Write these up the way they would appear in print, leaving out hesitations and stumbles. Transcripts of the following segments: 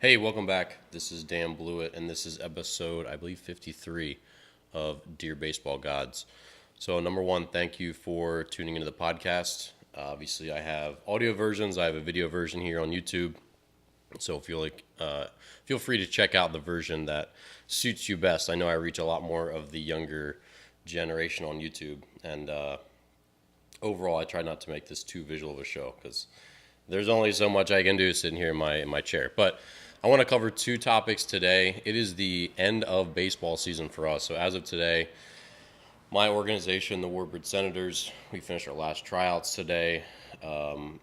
Hey, welcome back. This is Dan Blewett, and this is episode, I believe, 53 of Dear Baseball Gods. So, number one, thank you for tuning into the podcast. Obviously, I have audio versions. I have a video version here on YouTube. So, feel free to check out the version that suits you best. I know I reach a lot more of the younger generation on YouTube, and overall, I try not to make this too visual of a show because there's only so much I can do sitting here in my chair. But I want to cover two topics today. It is the end of baseball season for us. So as of today, my organization, the Warbird Senators, we finished our last tryouts today.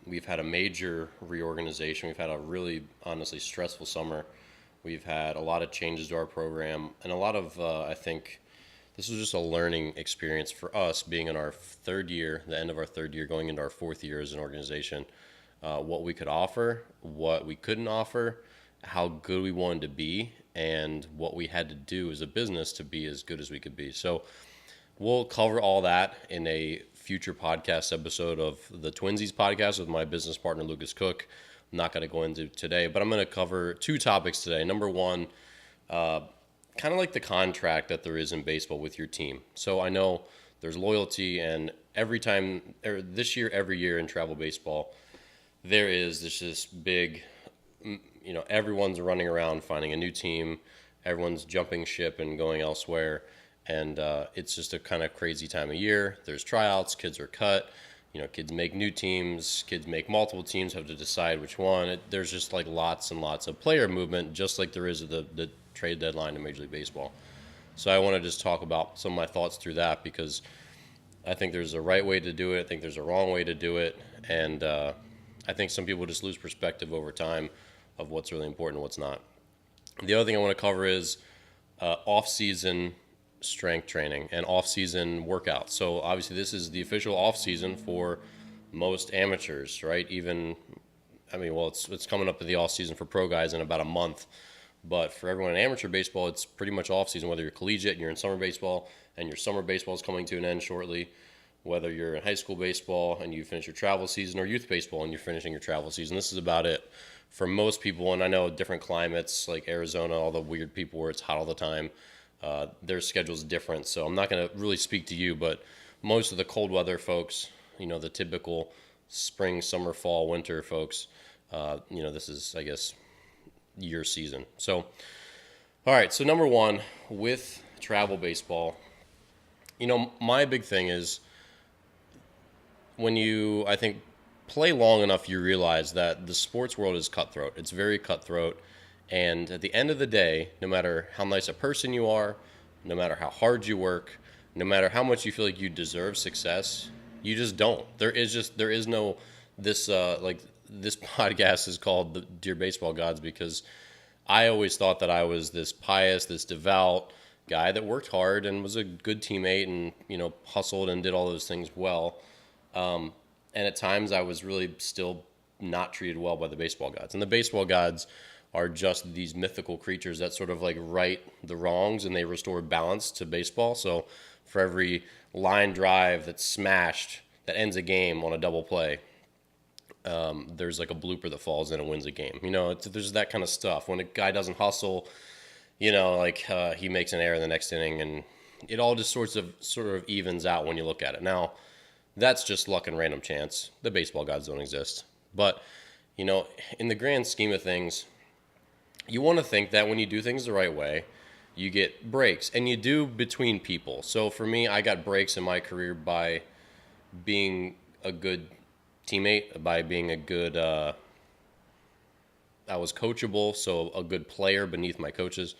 We've had a major reorganization. We've had a really, honestly, stressful summer. We've had a lot of changes to our program and a lot of, I think, this was just a learning experience for us being in our third year, the end of our third year, going into our fourth year as an organization. What we could offer, what we couldn't offer, how good we wanted to be, and what we had to do as a business to be as good as we could be. So we'll cover all that in a future podcast episode of the Twinsies podcast with my business partner, Lucas Cook. I'm not going to go into today, but I'm going to cover two topics today. Number one, kind of like the contract that there is in baseball with your team. So I know there's loyalty, and every year in travel baseball, there is this big, everyone's running around finding a new team. Everyone's jumping ship and going elsewhere. And it's just a kind of crazy time of year. There's tryouts, kids are cut, kids make new teams, kids make multiple teams, have to decide which one. There's just like lots and lots of player movement, just like there is at the trade deadline in Major League Baseball. So I want to just talk about some of my thoughts through that because I think there's a right way to do it. I think there's a wrong way to do it. And I think some people just lose perspective over time of what's really important and what's not. The other thing I want to cover is off-season strength training and off-season workouts. So obviously this is the official off-season for most amateurs, right? It's coming up to the off-season for pro guys in about a month. But for everyone in amateur baseball, it's pretty much off-season, whether you're collegiate and you're in summer baseball and your summer baseball is coming to an end shortly, whether you're in high school baseball and you finish your travel season, or youth baseball and you're finishing your travel season. This is about it for most people. And I know different climates like Arizona, all the weird people where it's hot all the time, their schedule's different. So I'm not going to really speak to you, but most of the cold weather folks, the typical spring, summer, fall, winter folks, this is, I guess, your season. So, all right. So number one, with travel baseball, my big thing is, when you, I think, play long enough, you realize that the sports world is cutthroat. It's very cutthroat. And at the end of the day, no matter how nice a person you are, no matter how hard you work, no matter how much you feel like you deserve success, you just don't. There is no, this podcast is called the Dear Baseball Gods because I always thought that I was this pious, this devout guy that worked hard and was a good teammate and, hustled and did all those things well. And at times I was really still not treated well by the baseball gods. And the baseball gods are just these mythical creatures that sort of like right the wrongs and they restore balance to baseball. So for every line drive that's smashed that ends a game on a double play, there's like a blooper that falls in and wins a game. There's that kind of stuff. When a guy doesn't hustle, he makes an error in the next inning, and it all just sort of evens out when you look at it. Now, that's just luck and random chance. The baseball gods don't exist. But, in the grand scheme of things, you want to think that when you do things the right way, you get breaks. And you do between people. So for me, I got breaks in my career by being a good teammate, by being a good, I was coachable, so a good player beneath my coaches.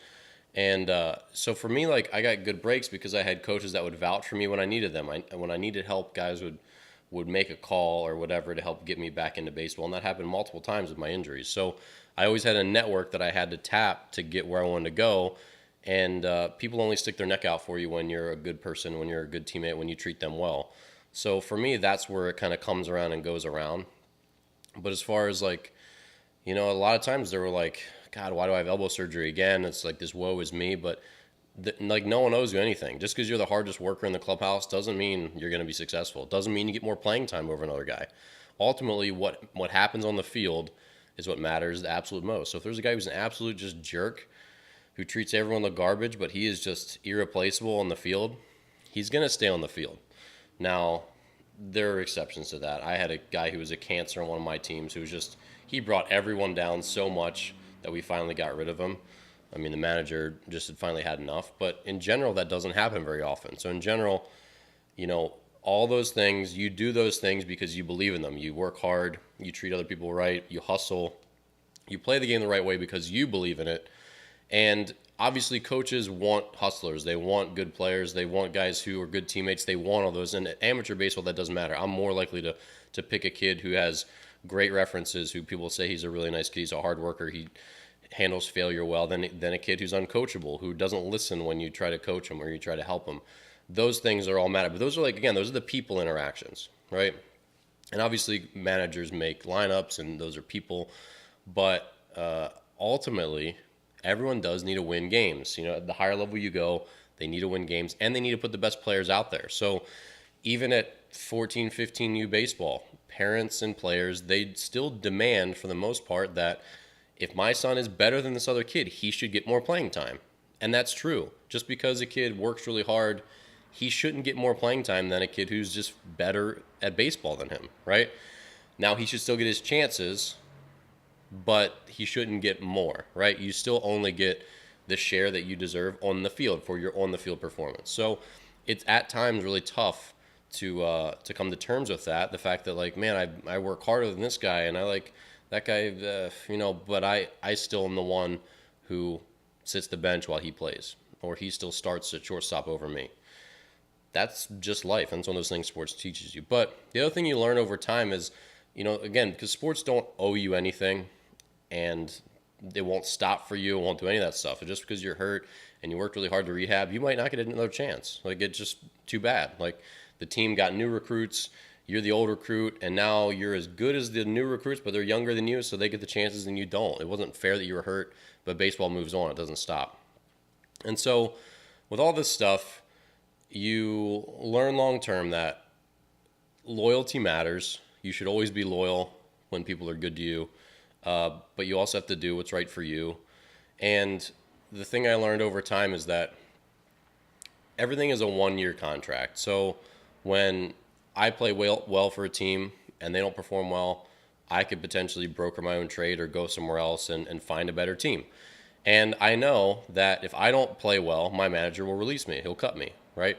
And so for me, I got good breaks because I had coaches that would vouch for me when I needed them. When I needed help, guys would make a call or whatever to help get me back into baseball. And that happened multiple times with my injuries. So I always had a network that I had to tap to get where I wanted to go. And people only stick their neck out for you when you're a good person, when you're a good teammate, when you treat them well. So for me, that's where it kind of comes around and goes around. But as far as a lot of times they were like, God, why do I have elbow surgery again? It's like this woe is me. But no one owes you anything. Just because you're the hardest worker in the clubhouse doesn't mean you're going to be successful. It doesn't mean you get more playing time over another guy. Ultimately, what happens on the field is what matters the absolute most. So if there's a guy who's an absolute just jerk, who treats everyone like garbage, but he is just irreplaceable on the field, he's going to stay on the field. Now, there are exceptions to that. I had a guy who was a cancer on one of my teams who was just, he brought everyone down so much that we finally got rid of him. I mean, the manager just had finally had enough. But in general, that doesn't happen very often. So in general, all those things, you do those things because you believe in them. You work hard, you treat other people right, you hustle, you play the game the right way because you believe in it. And obviously coaches want hustlers. They want good players. They want guys who are good teammates. They want all those. And amateur baseball, that doesn't matter. I'm more likely to pick a kid who has great references, who people say he's a really nice kid, he's a hard worker, he handles failure well, than a kid who's uncoachable, who doesn't listen when you try to coach him or you try to help him. Those things are all matter. But those are those are the people interactions, right? And obviously managers make lineups and those are people. But ultimately, everyone does need to win games. At the higher level you go, they need to win games, and they need to put the best players out there. So even at 14, 15U baseball, parents and players, they still demand, for the most part, that if my son is better than this other kid, he should get more playing time. And that's true. Just because a kid works really hard, he shouldn't get more playing time than a kid who's just better at baseball than him, right? Now, he should still get his chances, but he shouldn't get more, right? You still only get the share that you deserve on the field for your on-the-field performance. So it's at times really tough to come to terms with that. The fact that, man, I work harder than this guy, and I like that guy, but I still am the one who sits the bench while he plays, or he still starts at shortstop over me. That's just life. And it's one of those things sports teaches you. But the other thing you learn over time is, again, because sports don't owe you anything, and they won't stop for you, won't do any of that stuff. And just because you're hurt and you worked really hard to rehab, you might not get another chance. It's just too bad. The team got new recruits, you're the old recruit, and now you're as good as the new recruits, but they're younger than you, so they get the chances and you don't. It wasn't fair that you were hurt, but baseball moves on. It doesn't stop. And so with all this stuff, you learn long-term that loyalty matters. You should always be loyal when people are good to you. But you also have to do what's right for you. And the thing I learned over time is that everything is a one-year contract. So when I play well for a team and they don't perform well, I could potentially broker my own trade or go somewhere else and find a better team. And I know that if I don't play well, my manager will release me. He'll cut me, right?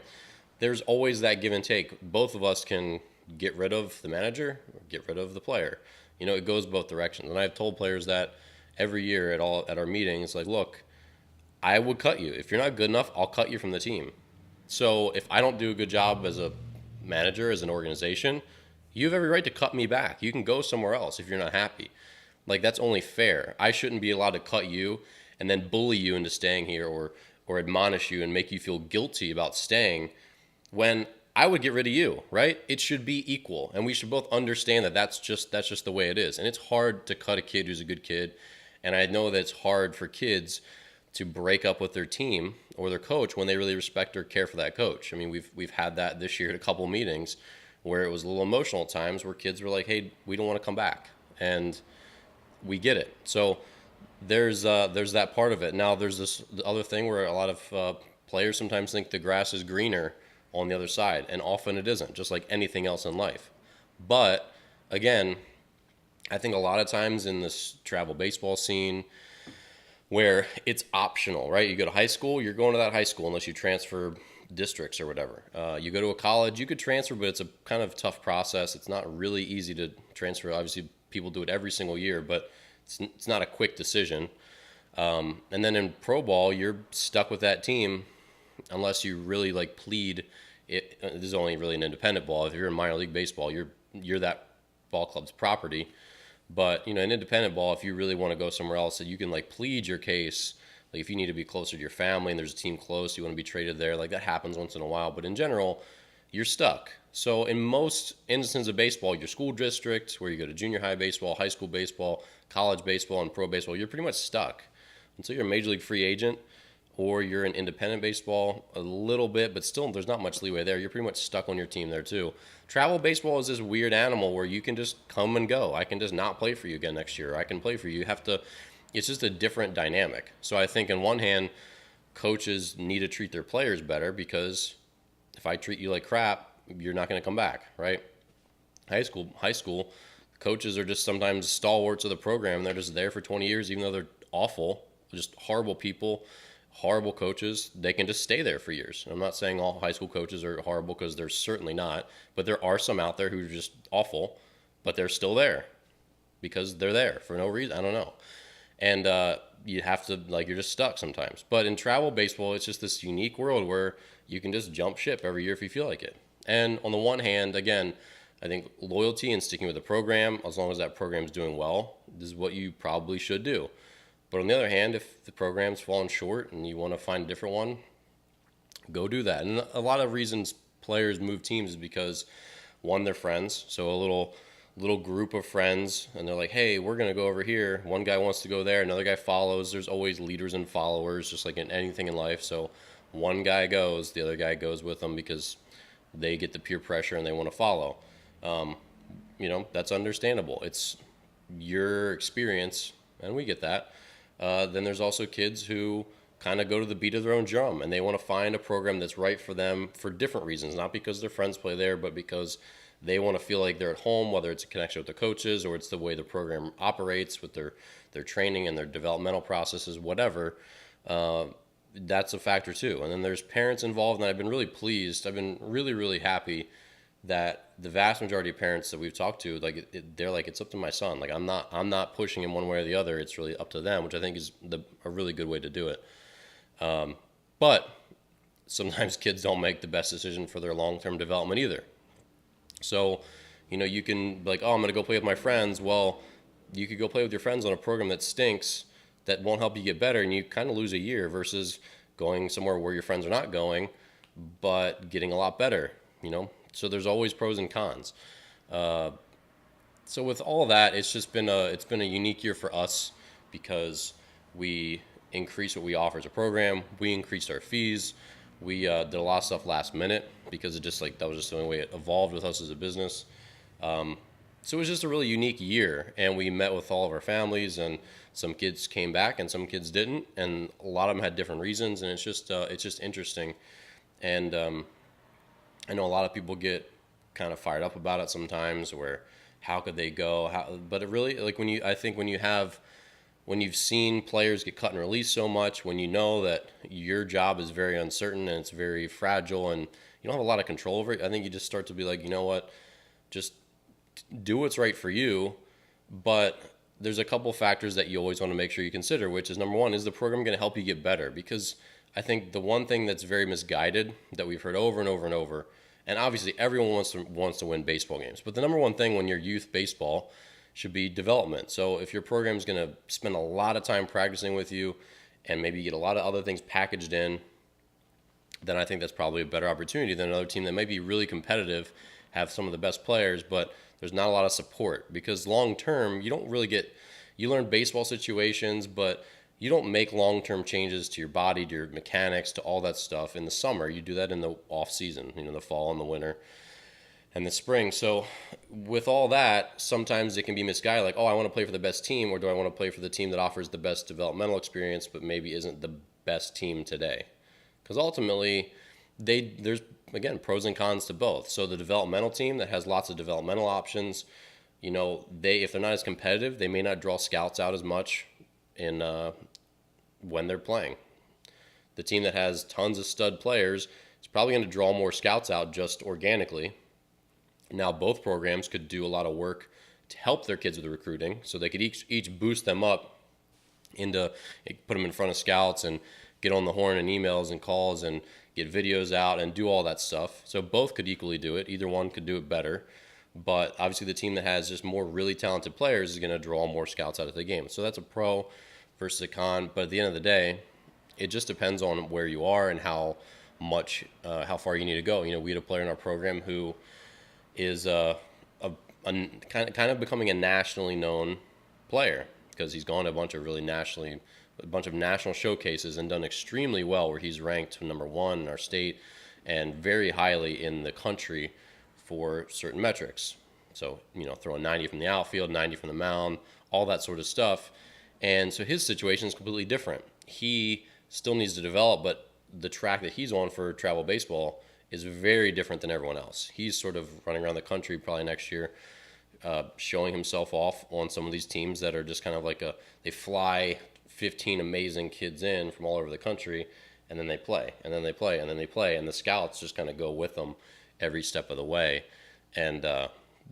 There's always that give and take. Both of us can get rid of the manager or get rid of the player. It goes both directions. And I've told players that every year at our meetings, look, I would cut you. If you're not good enough, I'll cut you from the team. So if I don't do a good job as a manager, as an organization, you have every right to cut me back. You can go somewhere else if you're not happy. That's only fair. I shouldn't be allowed to cut you and then bully you into staying here or admonish you and make you feel guilty about staying when I would get rid of you, right? It should be equal, and we should both understand that that's just the way it is. And it's hard to cut a kid who's a good kid, and I know that it's hard for kids to break up with their team or their coach when they really respect or care for that coach. I mean, we've had that this year at a couple meetings where it was a little emotional at times, where kids were like, "Hey, we don't want to come back," and we get it. So there's that part of it. Now there's this other thing where a lot of players sometimes think the grass is greener on the other side, and often it isn't, just like anything else in life. But again, I think a lot of times in this travel baseball scene where it's optional, right? You go to high school, you're going to that high school unless you transfer districts or whatever. You go to a college, you could transfer, but it's a kind of tough process. It's not really easy to transfer. Obviously, people do it every single year, but it's not a quick decision. And then in pro ball, you're stuck with that team unless you really plead it. This is only really an independent ball. If you're in minor league baseball, you're that ball club's property. But in independent ball, if you really want to go somewhere else, you can plead your case. If you need to be closer to your family and there's a team close, you want to be traded there. That happens once in a while. But in general, you're stuck. So in most instances of baseball, your school district, where you go to junior high baseball, high school baseball, college baseball, and pro baseball, you're pretty much stuck until you're a major league free agent or you're in independent baseball a little bit, but still there's not much leeway there. You're pretty much stuck on your team there too. Travel baseball is this weird animal where you can just come and go. I can just not play for you again next year. I can play for you. You have to, it's just a different dynamic. So I think on one hand, coaches need to treat their players better, because if I treat you like crap, you're not going to come back, right? High school coaches are just sometimes stalwarts of the program. They're just there for 20 years, even though they're awful, just horrible people, horrible coaches. They can just stay there for years. I'm not saying all high school coaches are horrible, because they're certainly not, but there are some out there who are just awful, but they're still there because they're there for no reason. I don't know. And you have to, like, you're just stuck sometimes. But in travel baseball, it's just this unique world where you can just jump ship every year if you feel like it. And on the one hand, again, I think loyalty and sticking with the program, as long as that program's doing well, this is what you probably should do. But on the other hand, if the program's fallen short and you want to find a different one, go do that. And a lot of reasons players move teams is because, one, they're friends. So a little group of friends, and they're like, hey, we're going to go over here. One guy wants to go there. Another guy follows. There's always leaders and followers, just like in anything in life. So one guy goes, the other guy goes with them because they get the peer pressure and they want to follow. That's understandable. It's your experience, and we get that. Then there's also kids who kind of go to the beat of their own drum, and they want to find a program that's right for them for different reasons, not because their friends play there, but because they want to feel like they're at home, whether it's a connection with the coaches or it's the way the program operates with their training and their developmental processes, whatever. That's a factor too. And then there's parents involved, and I've been really pleased. I've been really, really happy that the vast majority of parents that we've talked to, they're like, it's up to my son. Like, I'm not pushing him one way or the other. It's really up to them, which I think is a really good way to do it. But sometimes kids don't make the best decision for their long-term development either. So, you can be like, oh, I'm going to go play with my friends. Well, you could go play with your friends on a program that stinks, that won't help you get better, and you kind of lose a year, versus going somewhere where your friends are not going, but getting a lot better, So there's always pros and cons. So with all that, it's been a unique year for us, because we increased what we offer as a program. We increased our fees. We did a lot of stuff last minute, because that was just the only way it evolved with us as a business. So it was just a really unique year, and we met with all of our families, and some kids came back and some kids didn't, and a lot of them had different reasons, and it's just interesting. And I know a lot of people get kind of fired up about it sometimes, where how could they go? But it really, like, when you've seen players get cut and released so much, when you know that your job is very uncertain and it's very fragile and you don't have a lot of control over it, I think you just start to be like, you know what, just do what's right for you. But there's a couple factors that you always want to make sure you consider, which is, number one, is the program going to help you get better? Because I think the one thing that's very misguided, that we've heard over and over and over, and obviously everyone wants to win baseball games, but the number one thing when you're youth baseball should be development. So if your program is going to spend a lot of time practicing with you, and maybe get a lot of other things packaged in, then I think that's probably a better opportunity than another team that might be really competitive, have some of the best players, but there's not a lot of support. Because long term, you learn baseball situations, but you don't make long-term changes to your body, to your mechanics, to all that stuff in the summer. You do that in the off season, the fall and the winter and the spring. So with all that, sometimes it can be misguided, like, oh, I want to play for the best team, or do I want to play for the team that offers the best developmental experience but maybe isn't the best team today? Because ultimately, there's, again, pros and cons to both. So the developmental team that has lots of developmental options, if they're not as competitive, they may not draw scouts out as much when they're playing. The team that has tons of stud players is probably going to draw more scouts out just organically. Now, both programs could do a lot of work to help their kids with the recruiting, so they could each boost them up put them in front of scouts and get on the horn and emails and calls and get videos out and do all that stuff. So both could equally do it. Either one could do it better. But obviously the team that has just more really talented players is going to draw more scouts out of the game. So that's a pro versus a con. But at the end of the day, it just depends on where you are and how far you need to go. We had a player in our program who is kind of becoming a nationally known player. because he's gone to a bunch of national showcases and done extremely well, where he's ranked number 1 in our state and very highly in the country for certain metrics. So, throwing 90 from the outfield, 90 from the mound, all that sort of stuff. And so his situation is completely different. He still needs to develop, but the track that he's on for travel baseball is very different than everyone else. He's sort of running around the country probably next year, showing himself off on some of these teams that are just kind of like they fly 15 amazing kids in from all over the country, and then they play, and then they play, and then they play, and the scouts just kind of go with them every step of the way. And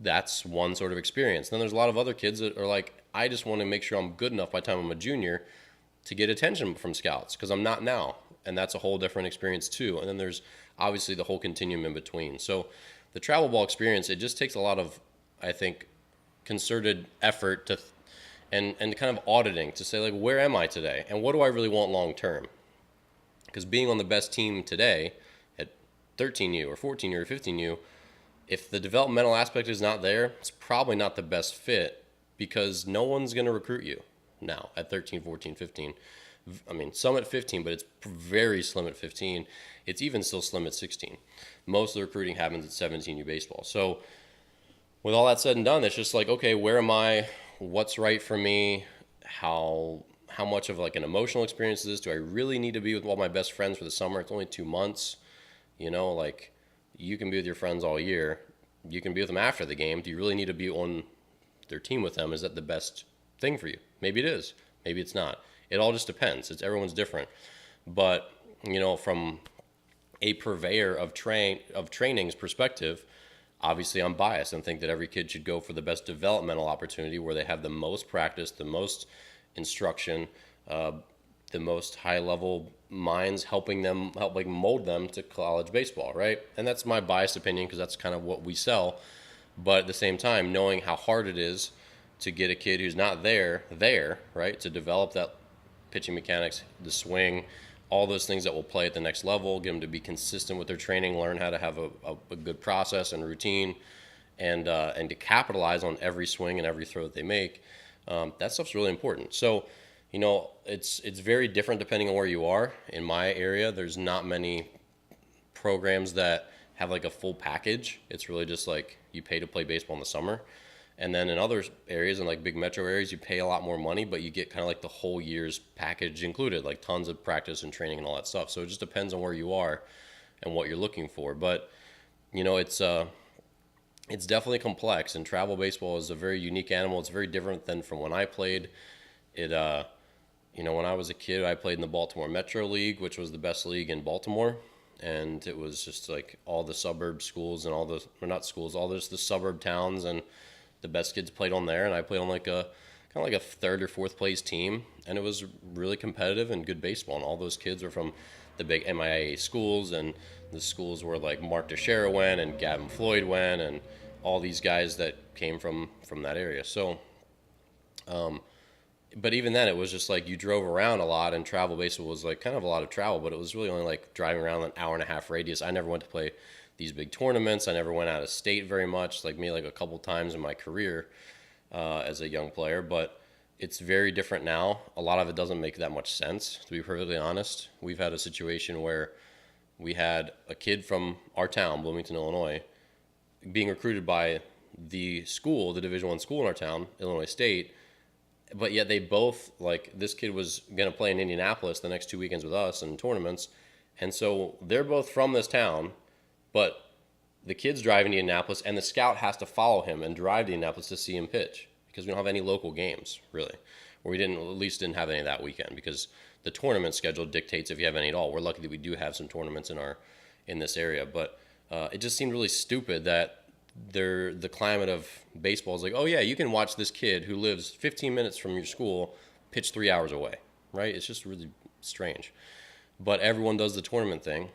that's one sort of experience. Then there's a lot of other kids that are like, I just want to make sure I'm good enough by the time I'm a junior to get attention from scouts, because I'm not now. And that's a whole different experience too. And then there's obviously the whole continuum in between. So the travel ball experience, it just takes a lot of, I think, concerted effort to and kind of auditing to say, like, where am I today? And what do I really want long term? Because being on the best team today at 13U or 14U or 15U, if the developmental aspect is not there, it's probably not the best fit, because no one's going to recruit you now at 13, 14, 15. I mean, some at 15, but it's very slim at 15. It's even still slim at 16. Most of the recruiting happens at 17U baseball. So with all that said and done, it's just like, okay, where am I? What's right for me? How much of like an emotional experience is this? Do I really need to be with all my best friends for the summer? It's only 2 months. Like, you can be with your friends all year. You can be with them after the game. Do you really need to be on their team with them? Is that the best thing for you? Maybe it is. Maybe it's not. It all just depends. Everyone's different. But, from a purveyor of training's perspective, obviously I'm biased and think that every kid should go for the best developmental opportunity, where they have the most practice, the most instruction, the most high-level minds help mold them to college baseball, right? And that's my biased opinion, because that's kind of what we sell. But at the same time, knowing how hard it is to get a kid who's not there, right, to develop that pitching mechanics, the swing, all those things that will play at the next level, get them to be consistent with their training, learn how to have a good process and routine, and to capitalize on every swing and every throw that they make. That stuff's really important. So, it's very different depending on where you are. In my area, there's not many programs that have like a full package. It's really just like you pay to play baseball in the summer. And then in other areas, in like big metro areas, you pay a lot more money, but you get kind of like the whole year's package included, like tons of practice and training and all that stuff. So it just depends on where you are and what you're looking for. But, it's definitely complex, and travel baseball is a very unique animal. It's very different than from when I played. When I was a kid, I played in the Baltimore Metro League, which was the best league in Baltimore. And it was just like all the suburb schools and all the suburb towns, and the best kids played on there. And I played on like a kind of like a third or fourth place team. And it was really competitive and good baseball. And all those kids were from the big MIAA schools, and the schools where like Mark Teixeira went and Gavin Floyd went, and all these guys that came from that area. So, but even then, it was just like you drove around a lot, and travel baseball was like kind of a lot of travel, but it was really only like driving around an hour and a half radius. I never went to play these big tournaments. I never went out of state very much, like me, like a couple times in my career as a young player. But it's very different now. A lot of it doesn't make that much sense, to be perfectly honest. We've had a situation where we had a kid from our town, Bloomington, Illinois, being recruited by the school, the Division I school in our town, Illinois State. But yet they both, like, this kid was going to play in Indianapolis the next 2 weekends with us in tournaments. And so they're both from this town, but the kid's driving to Indianapolis, and the scout has to follow him and drive to Indianapolis to see him pitch, because we don't have any local games, really. Or we at least didn't have any that weekend, because the tournament schedule dictates if you have any at all. We're lucky that we do have some tournaments in this area. But it just seemed really stupid that the climate of baseball is like, oh yeah, you can watch this kid who lives 15 minutes from your school pitch 3 hours away, right? It's just really strange. But everyone does the tournament thing,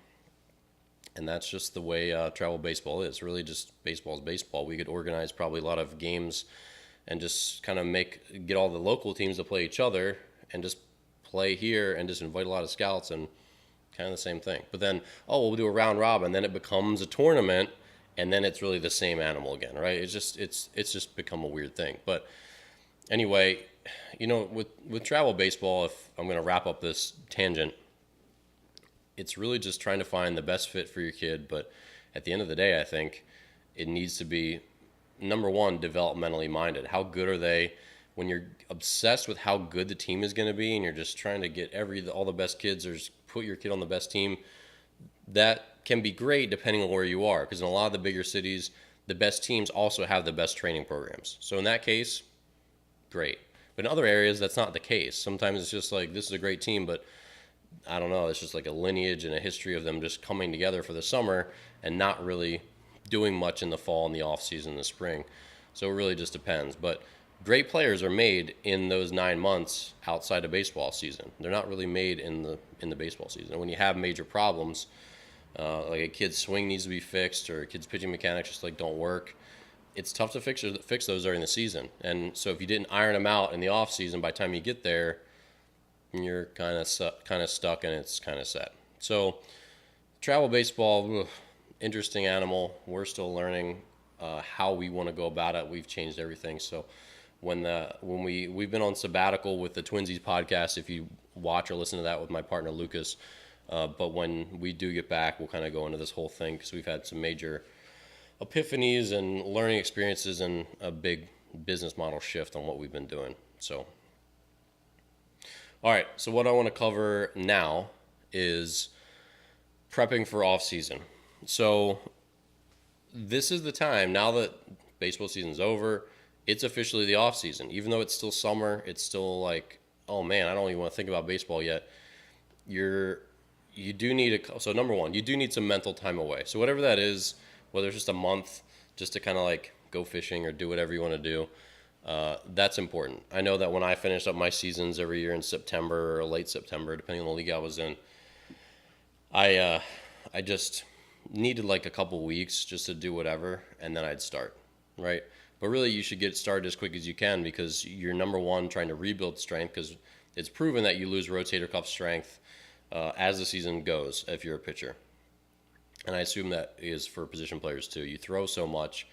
and that's just the way travel baseball is. Really, just baseball is baseball. We could organize probably a lot of games and just kind of get all the local teams to play each other and just play here and just invite a lot of scouts, and kind of the same thing. But then, we'll do a round robin, then it becomes a tournament, and then it's really the same animal again, right? It's just become a weird thing. But anyway, with travel baseball, if I'm going to wrap up this tangent, it's really just trying to find the best fit for your kid. But at the end of the day, I think it needs to be, number one, developmentally minded. How good are they? When you're obsessed with how good the team is going to be and you're just trying to get all the best kids or just put your kid on the best team, that can be great depending on where you are. Because in a lot of the bigger cities, the best teams also have the best training programs. So in that case, great. But in other areas, that's not the case. Sometimes it's just like, this is a great team, but I don't know, it's just like a lineage and a history of them just coming together for the summer and not really doing much in the fall and the off season, the spring. So it really just depends. But great players are made in those 9 months outside of baseball season. They're not really made in the baseball season. And when you have major problems, like a kid's swing needs to be fixed or a kid's pitching mechanics just like don't work, it's tough to fix those during the season. And so if you didn't iron them out in the off season, by the time you get there, you're kind of stuck and it's kind of set. So travel baseball, interesting animal. We're still learning how we want to go about it. We've changed everything. So when we've been on sabbatical with the Twinsies podcast, if you watch or listen to that with my partner Lucas, but when we do get back, we'll kind of go into this whole thing because we've had some major epiphanies and learning experiences and a big business model shift on what we've been doing. So, all right. So what I want to cover now is prepping for off season. So this is the time now that baseball season's over. It's officially the off season, even though it's still summer. It's still like, oh man, I don't even want to think about baseball yet. So number one, you do need some mental time away. So whatever that is, whether it's just a month just to kind of like go fishing or do whatever you want to do, that's important. I know that when I finish up my seasons every year in September or late September, depending on the league I was in, I just needed like a couple weeks just to do whatever, and then I'd start, right? But really, you should get started as quick as you can because you're, number one, trying to rebuild strength because it's proven that you lose rotator cuff strength as the season goes if you're a pitcher. And I assume that is for position players too. You throw so much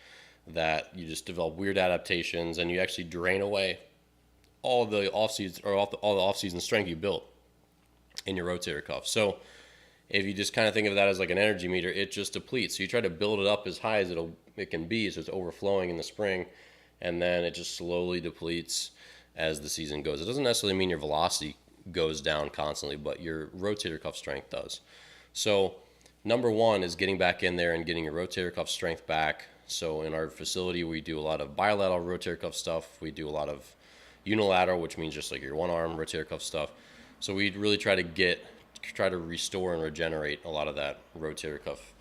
that you just develop weird adaptations and you actually drain away all the off-season or all the off-season strength you built in your rotator cuff. So if you just kind of think of that as like an energy meter, it just depletes. So you try to build it up as high as it can be, so it's overflowing in the spring, and then it just slowly depletes as the season goes. It doesn't necessarily mean your velocity goes down constantly, but your rotator cuff strength does. So number one is getting back in there and getting your rotator cuff strength back. So in our facility, we do a lot of bilateral rotator cuff stuff. We do a lot of unilateral, which means just like your one arm rotator cuff stuff. So we really try to restore and regenerate a lot of that rotator cuff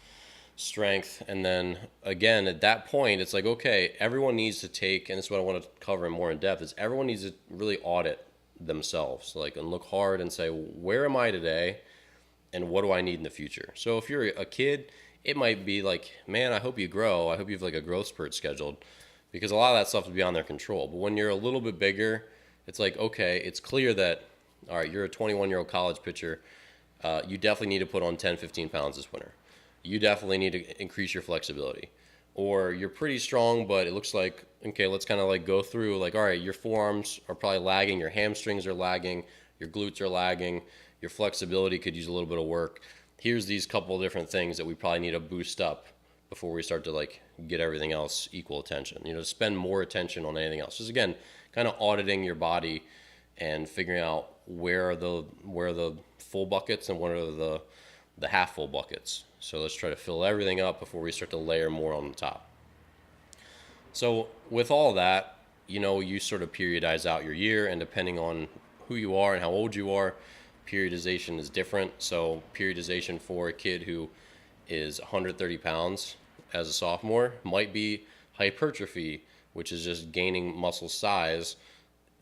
strength. And then again, at that point, it's like, okay, everyone needs to take, and this is what I want to cover more in depth, is everyone needs to really audit themselves, and look hard and say, where am I today and what do I need in the future? So if you're a kid, it might be like, man, I hope you grow. I hope you have like a growth spurt scheduled, because a lot of that stuff is beyond their control. But when you're a little bit bigger, it's like, okay, it's clear that, all right, you're a 21-year-old college pitcher. You definitely need to put on 10, 15 pounds this winter. You definitely need to increase your flexibility. Or you're pretty strong, but it looks like, okay, let's kind of like go through like, all right, your forearms are probably lagging, your hamstrings are lagging, your glutes are lagging, your flexibility could use a little bit of work. Here's these couple of different things that we probably need to boost up before we start to like get everything else equal attention. Spend more attention on anything else. Just again, kind of auditing your body and figuring out where are the full buckets and what are the half full buckets. So let's try to fill everything up before we start to layer more on the top. So with all that, you sort of periodize out your year, and depending on who you are and how old you are, periodization is different. So periodization for a kid who is 130 pounds as a sophomore might be hypertrophy, which is just gaining muscle size.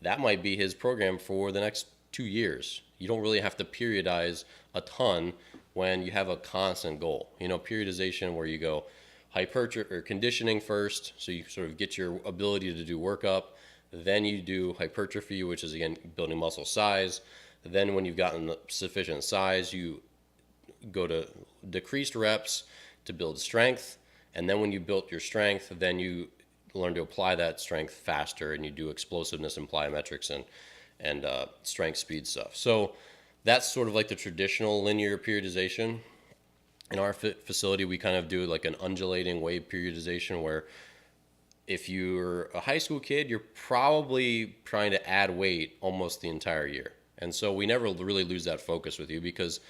That might be his program for the next 2 years. You don't really have to periodize a ton when you have a constant goal. Periodization where you go hypertrophy or conditioning first, so you sort of get your ability to do workup. Then you do hypertrophy, which is again building muscle size. Then when you've gotten sufficient size, you go to decreased reps to build strength. And then when you built your strength, then you learn to apply that strength faster, and you do explosiveness and plyometrics and strength speed stuff. So that's sort of like the traditional linear periodization. In our facility, we kind of do like an undulating wave periodization, where if you're a high school kid, you're probably trying to add weight almost the entire year. And so we never really lose that focus with you, because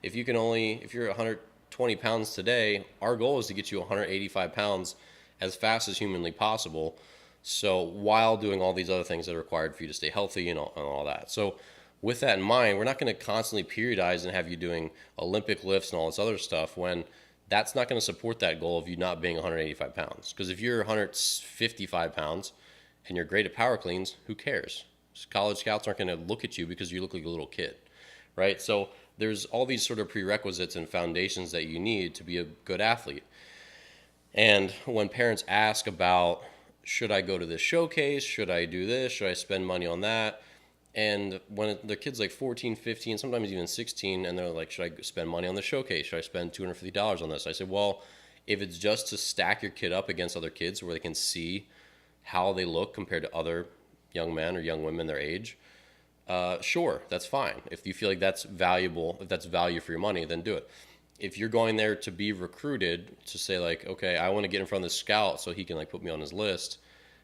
if you're 120 pounds today, our goal is to get you 185 pounds as fast as humanly possible. So while doing all these other things that are required for you to stay healthy and all that. So with that in mind, we're not going to constantly periodize and have you doing Olympic lifts and all this other stuff, when that's not going to support that goal of you not being 185 pounds. Because if you're 155 pounds and you're great at power cleans, who cares? College scouts aren't going to look at you because you look like a little kid, right? So there's all these sort of prerequisites and foundations that you need to be a good athlete. And when parents ask about, should I go to this showcase? Should I do this? Should I spend money on that? And when the kid's like 14, 15, sometimes even 16, and they're like, should I spend money on the showcase? Should I spend $250 on this? I said, well, if it's just to stack your kid up against other kids where they can see how they look compared to other young men or young women their age, sure, that's fine. If you feel like that's valuable, if that's value for your money, then do it. If you're going there to be recruited, to say like, okay, I want to get in front of the scout so he can like put me on his list,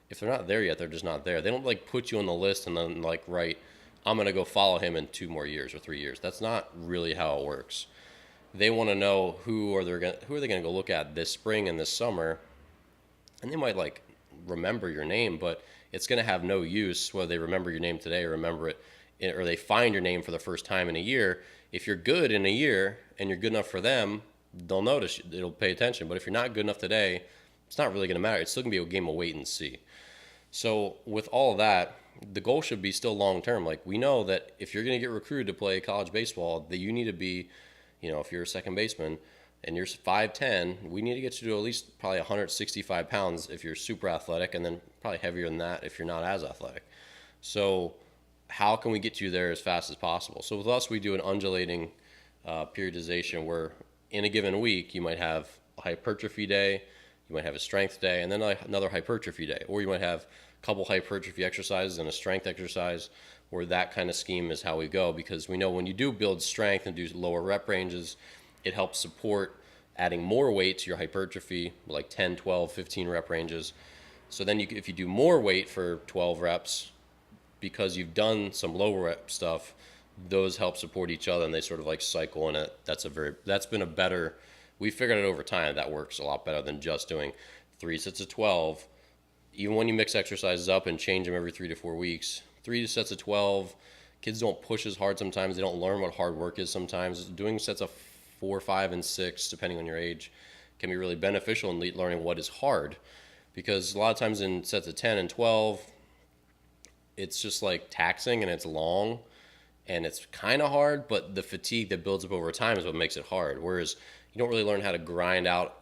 if they're not there yet, they're just not there. They don't like put you on the list and then like write, I'm going to go follow him in 2 more years or 3 years. That's not really how it works. They want to know who are they going to go look at this spring and this summer, and they might like remember your name, but it's going to have no use whether they remember your name today or remember it, or they find your name for the first time in a year. If you're good in a year and you're good enough for them, they'll notice, it'll pay attention. But if you're not good enough today, it's not really going to matter. It's still going to be a game of wait and see. So with all of that, the goal should be still long term. Like, we know that if you're going to get recruited to play college baseball, that you need to be, if you're a second baseman and you're 5'10", we need to get you to at least probably 165 pounds if you're super athletic, and then probably heavier than that if you're not as athletic. So how can we get you there as fast as possible? So with us, we do an undulating periodization, where in a given week you might have a hypertrophy day, you might have a strength day, and then another hypertrophy day, or you might have a couple hypertrophy exercises and a strength exercise, where that kind of scheme is how we go, because we know when you do build strength and do lower rep ranges, it helps support adding more weight to your hypertrophy, like 10, 12, 15 rep ranges. So then if you do more weight for 12 reps, because you've done some low rep stuff, those help support each other, and they sort of like cycle in it. That's been a better, we figured out over time that works a lot better than just doing 3 sets of 12. Even when you mix exercises up and change them every 3 to 4 weeks, 3 sets of 12, kids don't push as hard sometimes. They don't learn what hard work is sometimes. Doing sets of 4, 5, and 6, depending on your age, can be really beneficial in learning what is hard. Because a lot of times in sets of 10 and 12, it's just like taxing, and it's long, and it's kind of hard, but the fatigue that builds up over time is what makes it hard. Whereas you don't really learn how to grind out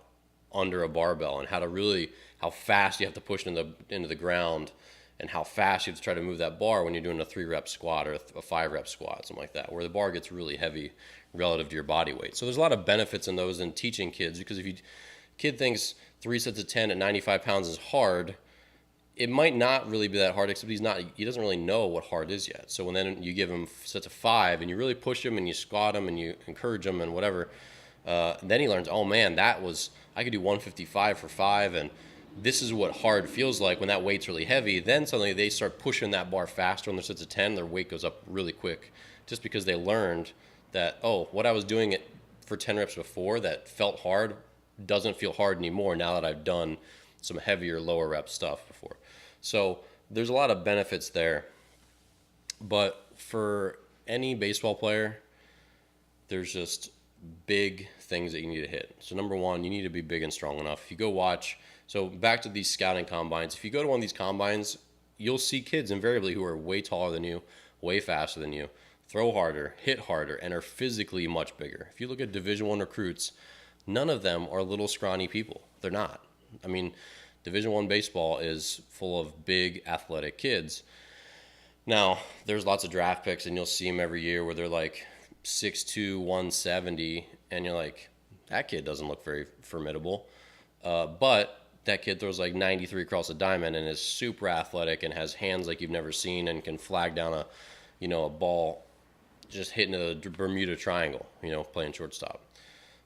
under a barbell, and how fast you have to push into the ground, and how fast you have to try to move that bar when you're doing a 3-rep squat or a 5-rep squat, something like that, where the bar gets really heavy relative to your body weight. So there's a lot of benefits in those in teaching kids, because if kid thinks 3 sets of 10 at 95 pounds is hard, it might not really be that hard, except he doesn't really know what hard is yet. So when then you give him sets of 5 and you really push him and you squat him and you encourage him and whatever, then he learns, oh man, I could do 155 for 5, and this is what hard feels like when that weight's really heavy. Then suddenly they start pushing that bar faster on their sets of 10, their weight goes up really quick, just because they learned that, oh, what I was doing for 10 reps before that felt hard doesn't feel hard anymore now that I've done some heavier lower rep stuff before. So there's a lot of benefits there. But for any baseball player, there's just big things that you need to hit. So number one, you need to be big and strong enough. If you go watch, so back to these scouting combines, if you go to one of these combines, you'll see kids invariably who are way taller than you, way faster than you, throw harder, hit harder, and are physically much bigger. If you look at Division I recruits, none of them are little scrawny people. They're not. I mean, Division I baseball is full of big athletic kids. Now, there's lots of draft picks, and you'll see them every year where they're like 6'2", 170, and you're like, that kid doesn't look very formidable. But that kid throws like 93 across a diamond and is super athletic and has hands like you've never seen and can flag down a ball just hitting the Bermuda Triangle, playing shortstop.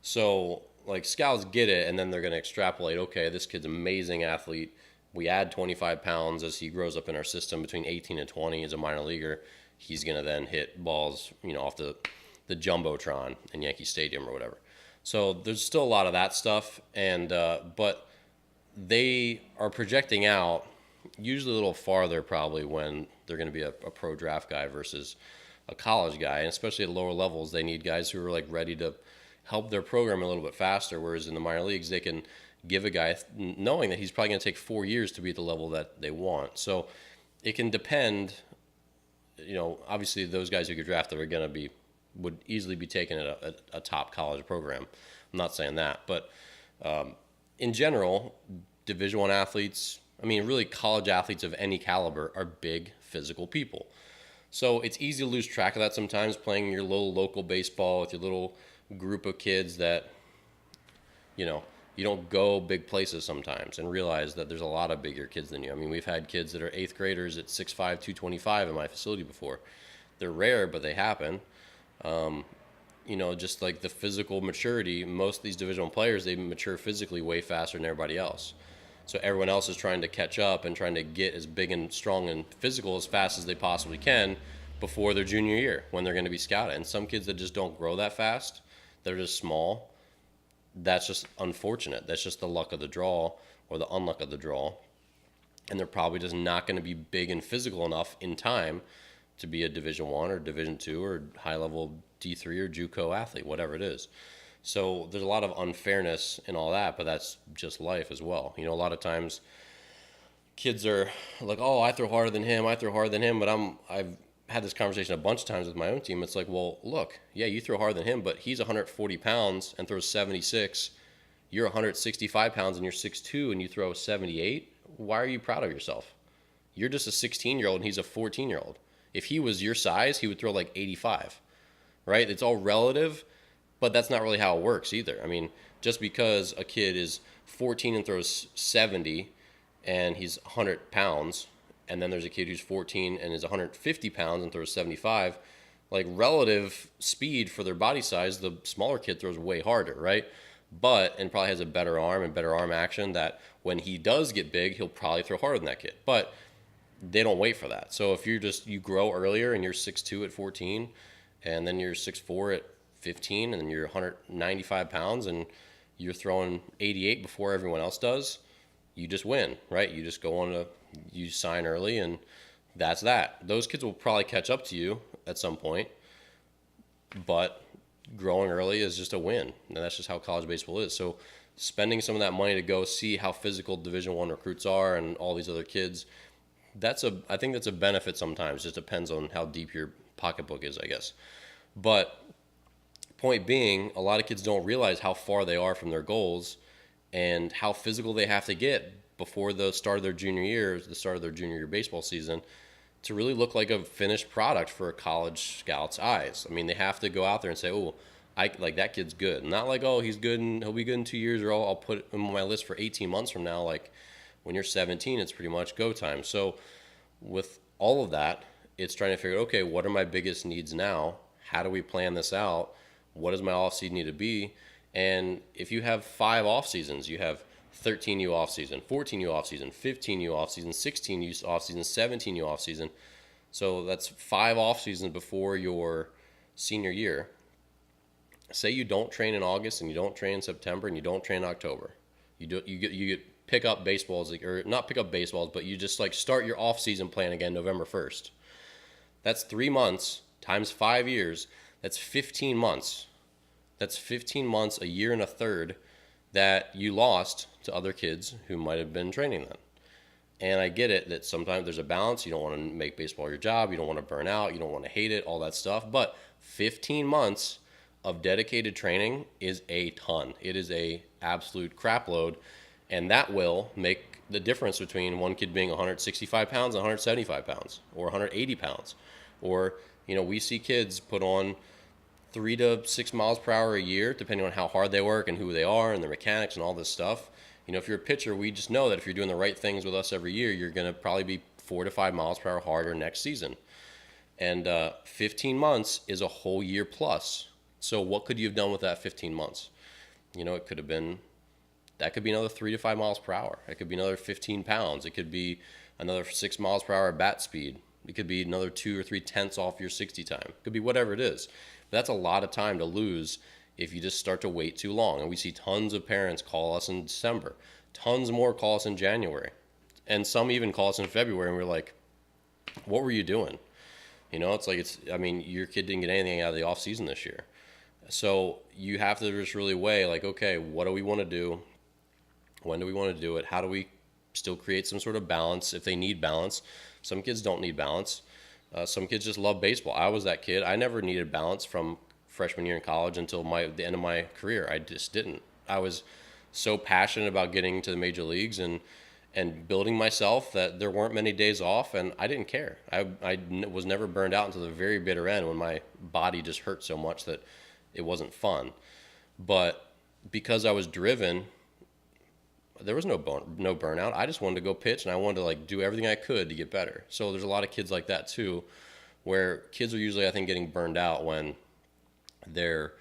So like scouts get it, and then they're going to extrapolate, okay, this kid's an amazing athlete. We add 25 pounds as he grows up in our system between 18 and 20 as a minor leaguer. He's going to then hit balls, off the Jumbotron in Yankee Stadium or whatever. So there's still a lot of that stuff, and but they are projecting out usually a little farther probably when they're going to be a pro draft guy versus a college guy. And especially at lower levels, they need guys who are like ready to help their program a little bit faster, whereas in the minor leagues, they can give a guy knowing that he's probably going to take 4 years to be at the level that they want. So it can depend, obviously those guys who get drafted would easily be taken at a top college program. I'm not saying that, but in general, Division I athletes, really college athletes of any caliber are big physical people. So it's easy to lose track of that sometimes playing your little local baseball with your little group of kids that, you don't go big places sometimes and realize that there's a lot of bigger kids than you. We've had kids that are 8th graders at 6'5", 225 in my facility before. They're rare, but they happen. Just like the physical maturity, most of these Division I players, they mature physically way faster than everybody else. So everyone else is trying to catch up and trying to get as big and strong and physical as fast as they possibly can before their junior year when they're going to be scouted. And some kids that just don't grow that fast, they're just small, that's just unfortunate. That's just the luck of the draw or the unluck of the draw. And they're probably just not going to be big and physical enough in time to be a Division I or Division II or high-level D3 or JUCO athlete, whatever it is. So there's a lot of unfairness in all that, but that's just life as well. A lot of times kids are like, oh, I throw harder than him, but I've had this conversation a bunch of times with my own team. It's like, well, look, yeah, you throw harder than him, but he's 140 pounds and throws 76. You're 165 pounds and you're 6'2", and you throw 78. Why are you proud of yourself? You're just a 16-year-old and he's a 14-year-old. If he was your size, he would throw like 85, right? It's all relative, but that's not really how it works either. Just because a kid is 14 and throws 70 and he's 100 pounds, and then there's a kid who's 14 and is 150 pounds and throws 75, like relative speed for their body size, the smaller kid throws way harder, right? And probably has a better arm and better arm action that when he does get big, he'll probably throw harder than that kid. But they don't wait for that. So if you grow earlier and you're 6'2" at 14, and then you're 6'4" at 15, and then you're 195 pounds and you're throwing 88 before everyone else does, you just win, right? You just you sign early, and that's that. Those kids will probably catch up to you at some point, but growing early is just a win, and that's just how college baseball is. So spending some of that money to go see how physical Division I recruits are and all these other kids, I think that's a benefit sometimes. It just depends on how deep your pocketbook is, I guess. But point being, a lot of kids don't realize how far they are from their goals and how physical they have to get before the start of their junior year, the start of their junior year baseball season, to really look like a finished product for a college scout's eyes. They have to go out there and say, oh, that kid's good. Not like, oh, he's good and he'll be good in 2 years, or I'll put him on my list for 18 months from now. Like when you're 17, it's pretty much go time. So with all of that, it's trying to figure out, okay, what are my biggest needs now? How do we plan this out? What does my offseason need to be? And if you have 5 off seasons, you have 13U off season, 14U off season, 15U off season, 16U off season, 17U off season. So that's 5 off seasons before your senior year. Say you don't train in August and you don't train in September and you don't train in October. You get pick up baseballs, or not pick up baseballs, but you just like start your off season plan again November 1st. That's 3 months times 5 years. That's 15 months. That's 15 months, a year and a third that you lost to other kids who might have been training then. And I get it that sometimes there's a balance. You don't want to make baseball your job. You don't want to burn out. You don't want to hate it, all that stuff. But 15 months of dedicated training is a ton. It is a absolute crap load. And that will make the difference between one kid being 165 pounds and 175 pounds or 180 pounds. Or, we see kids put on 3 to 6 miles per hour a year, depending on how hard they work and who they are and their mechanics and all this stuff. If you're a pitcher, we just know that if you're doing the right things with us every year, you're going to probably be 4 to 5 miles per hour harder next season. And 15 months is a whole year plus. So what could you have done with that 15 months? It could have been, that could be another 3 to 5 miles per hour. It could be another 15 pounds. It could be another 6 miles per hour bat speed. It could be another 2 or 3 tenths off your 60 time. It could be whatever it is. But that's a lot of time to lose if you just start to wait too long. And we see tons of parents call us in December. Tons more call us in January. And some even call us in February, and we're like, what were you doing? Your kid didn't get anything out of the offseason this year. So you have to just really weigh, like, okay, what do we want to do? When do we want to do it? How do we still create some sort of balance if they need balance? Some kids don't need balance. Some kids just love baseball. I was that kid. I never needed balance from freshman year in college until the end of my career. I just didn't. I was so passionate about getting to the major leagues and building myself that there weren't many days off, and I didn't care. I was never burned out until the very bitter end when my body just hurt so much that it wasn't fun. But because I was driven, there was no burnout. I just wanted to go pitch, and I wanted to do everything I could to get better. So there's a lot of kids like that too, where kids are usually, I think, getting burned out when they're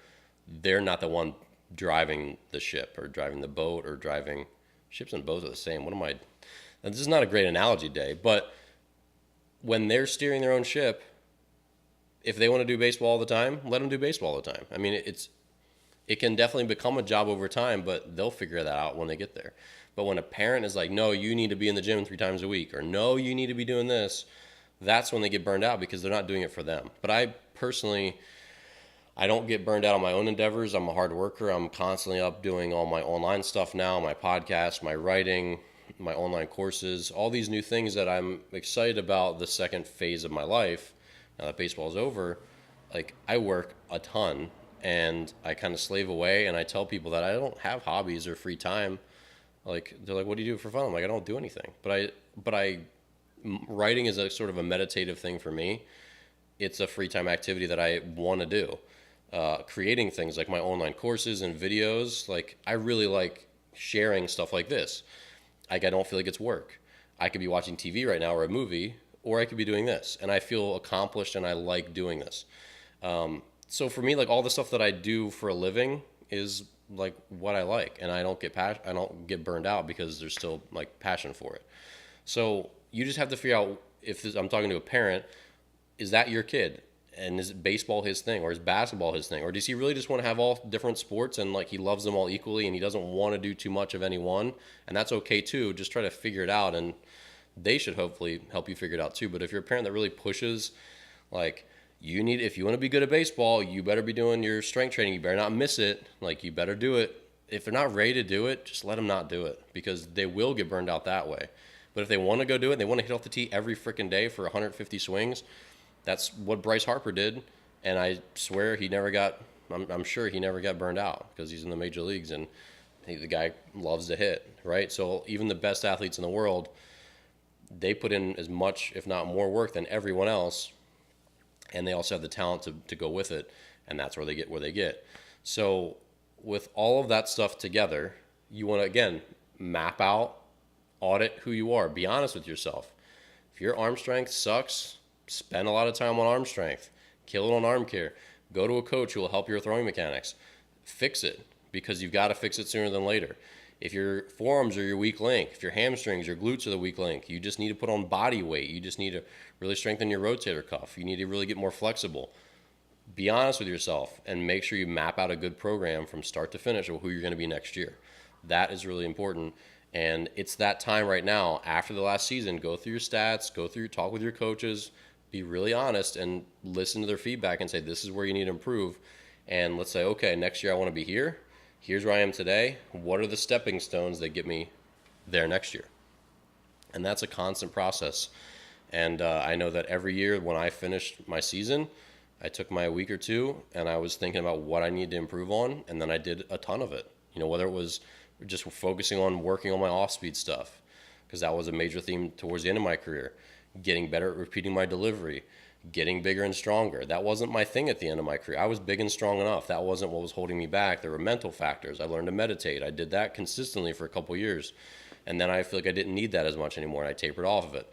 not the one driving the ship or driving the boat or driving. Ships and boats are the same. This is not a great analogy day, but when they're steering their own ship, if they want to do baseball all the time, let them do baseball all the time. It can definitely become a job over time, but they'll figure that out when they get there. But when a parent is like, no, you need to be in the gym 3 times a week, or no, you need to be doing this, that's when they get burned out because they're not doing it for them. But I don't get burned out on my own endeavors. I'm a hard worker. I'm constantly up doing all my online stuff now, my podcast, my writing, my online courses, all these new things that I'm excited about the second phase of my life. Now that baseball is over, I work a ton and I kind of slave away, and I tell people that I don't have hobbies or free time. They're like, what do you do for fun? I'm like, I don't do anything. But writing is a sort of a meditative thing for me. It's a free time activity that I want to do. Creating things like my online courses and videos, I really like sharing stuff like this. I don't feel like it's work. I could be watching TV right now or a movie, or I could be doing this, and I feel accomplished and I like doing this. So for me, all the stuff that I do for a living is what I like, and I don't get burned out because there's still passion for it. So you just have to figure out I'm talking to a parent, is that your kid? And is baseball his thing, or is basketball his thing? Or does he really just want to have all different sports and he loves them all equally and he doesn't want to do too much of any one? And that's okay too. Just try to figure it out, and they should hopefully help you figure it out too. But if you're a parent that really pushes, if you want to be good at baseball, you better be doing your strength training. You better not miss it. You better do it. If they're not ready to do it, just let them not do it, because they will get burned out that way. But if they want to go do it, they want to hit off the tee every freaking day for 150 swings. That's what Bryce Harper did, and I swear I'm sure he never got burned out because he's in the major leagues, and the guy loves to hit, right? So even the best athletes in the world, they put in as much, if not more work than everyone else, and they also have the talent to go with it, and that's where they get. So with all of that stuff together, you want to, again, map out, audit who you are, be honest with yourself. If your arm strength sucks, spend a lot of time on arm strength. Kill it on arm care. Go to a coach who will help your throwing mechanics. Fix it, because you've got to fix it sooner than later. If your forearms are your weak link, if your hamstrings, your glutes are the weak link, you just need to put on body weight. You just need to really strengthen your rotator cuff. You need to really get more flexible. Be honest with yourself and make sure you map out a good program from start to finish of who you're going to be next year. That is really important. And it's that time right now, after the last season, go through your stats, talk with your coaches, be really honest and listen to their feedback and say, this is where you need to improve. And let's say, okay, next year I want to be here. Here's where I am today. What are the stepping stones that get me there next year? And that's a constant process. And I know that every year when I finished my season, I took my week or two and I was thinking about what I needed to improve on. And then I did a ton of it, whether it was just focusing on working on my off-speed stuff, because that was a major theme towards the end of my career. Getting better at repeating my delivery, getting bigger and stronger. That wasn't my thing at the end of my career. I was big and strong enough. That wasn't what was holding me back. There were mental factors. I learned to meditate. I did that consistently for a couple years. And then I feel like I didn't need that as much anymore, and I tapered off of it.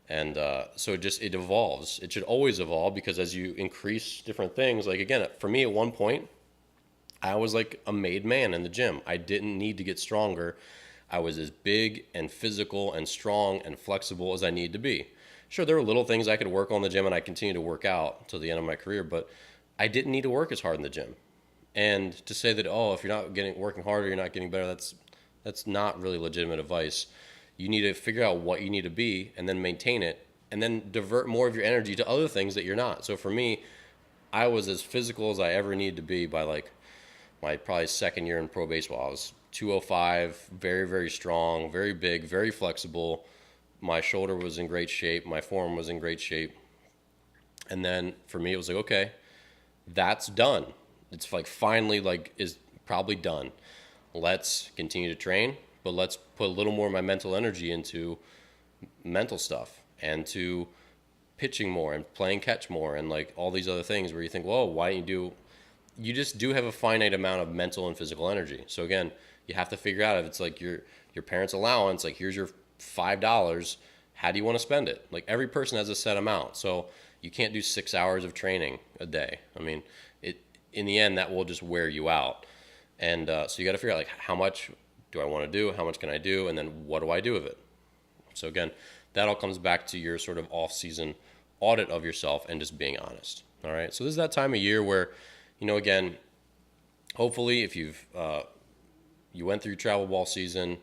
And so it evolves. It should always evolve, because as you increase different things, like again, for me at one point, I was like a made man in the gym. I didn't need to get stronger. I was as big and physical and strong and flexible as I needed to be. Sure, there were little things I could work on in the gym, and I continued to work out until the end of my career, but I didn't need to work as hard in the gym. And to say that, oh, if you're not working harder, you're not getting better, that's not really legitimate advice. You need to figure out what you need to be and then maintain it, and then divert more of your energy to other things that you're not. So for me, I was as physical as I ever needed to be by like my probably second year in pro baseball. I was 205, very, very strong, very big, very flexible. My shoulder was in great shape. My form was in great shape. And then for me, it was like, okay, that's done. It's like finally like is probably done. Let's continue to train, but let's put a little more of my mental energy into mental stuff and to pitching more and playing catch more and like all these other things where you think, whoa, why don't you just do have a finite amount of mental and physical energy. So again, you have to figure out if it's like your parents' allowance, like here's your $5, how do you want to spend it? Like every person has a set amount. So you can't do 6 hours of training a day. I mean, in the end, that will just wear you out. And so you got to figure out like how much do I want to do? How much can I do? And then what do I do with it? So again, that all comes back to your sort of off-season audit of yourself and just being honest. All right. So this is that time of year where, again, hopefully if you went through travel ball season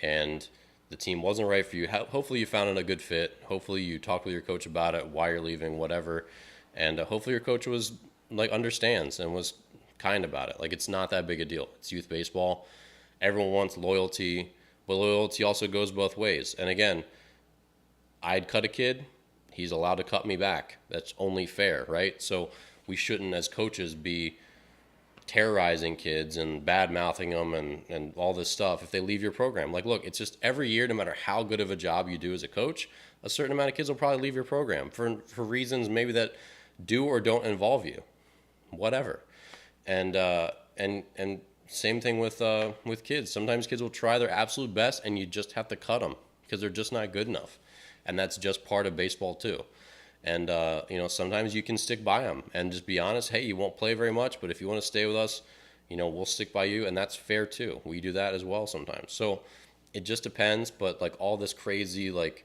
and the team wasn't right for you, hopefully you found a good fit. Hopefully you talked with your coach about it, why you're leaving, whatever. And hopefully your coach was like understands and was kind about it. Like it's not that big a deal. It's youth baseball. Everyone wants loyalty, but loyalty also goes both ways. And again, I'd cut a kid. He's allowed to cut me back. That's only fair, right? So we shouldn't, as coaches, be terrorizing kids and bad-mouthing them and all this stuff if they leave your program. Like, look, it's just every year, no matter how good of a job you do as a coach, a certain amount of kids will probably leave your program for reasons maybe that do or don't involve you, whatever. And same thing with kids. Sometimes kids will try their absolute best, and you just have to cut them because they're just not good enough. And that's just part of baseball too. And, sometimes you can stick by them and just be honest. Hey, you won't play very much, but if you want to stay with us, we'll stick by you. And that's fair too. We do that as well sometimes. So it just depends. But like all this crazy, like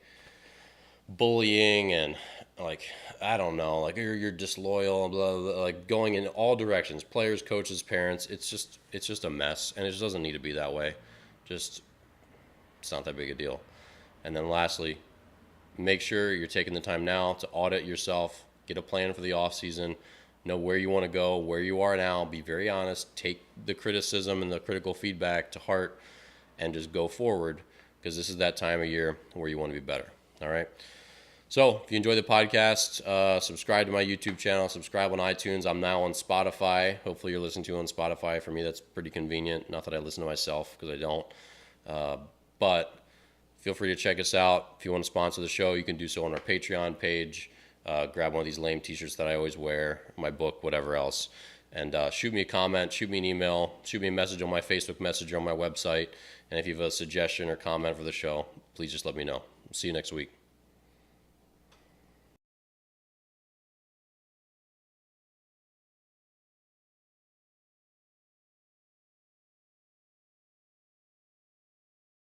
bullying and like, I don't know, like you're disloyal, blah, blah, blah, like going in all directions, players, coaches, parents. It's just a mess. And it just doesn't need to be that way. It's not that big a deal. And then lastly, make sure you're taking the time now to audit yourself, get a plan for the off season, know where you want to go, where you are now, be very honest, take the criticism and the critical feedback to heart, and just go forward, because this is that time of year where you want to be better. All right. So if you enjoy the podcast, subscribe to my YouTube channel, subscribe on iTunes. I'm now on Spotify. Hopefully you're listening to it on Spotify. For me, that's pretty convenient. Not that I listen to myself, because I don't. But feel free to check us out. If you want to sponsor the show, you can do so on our Patreon page. Grab one of these lame t-shirts that I always wear, my book, whatever else. And shoot me a comment, shoot me an email, shoot me a message on my Facebook Messenger on my website. And if you have a suggestion or comment for the show, please just let me know. See you next week.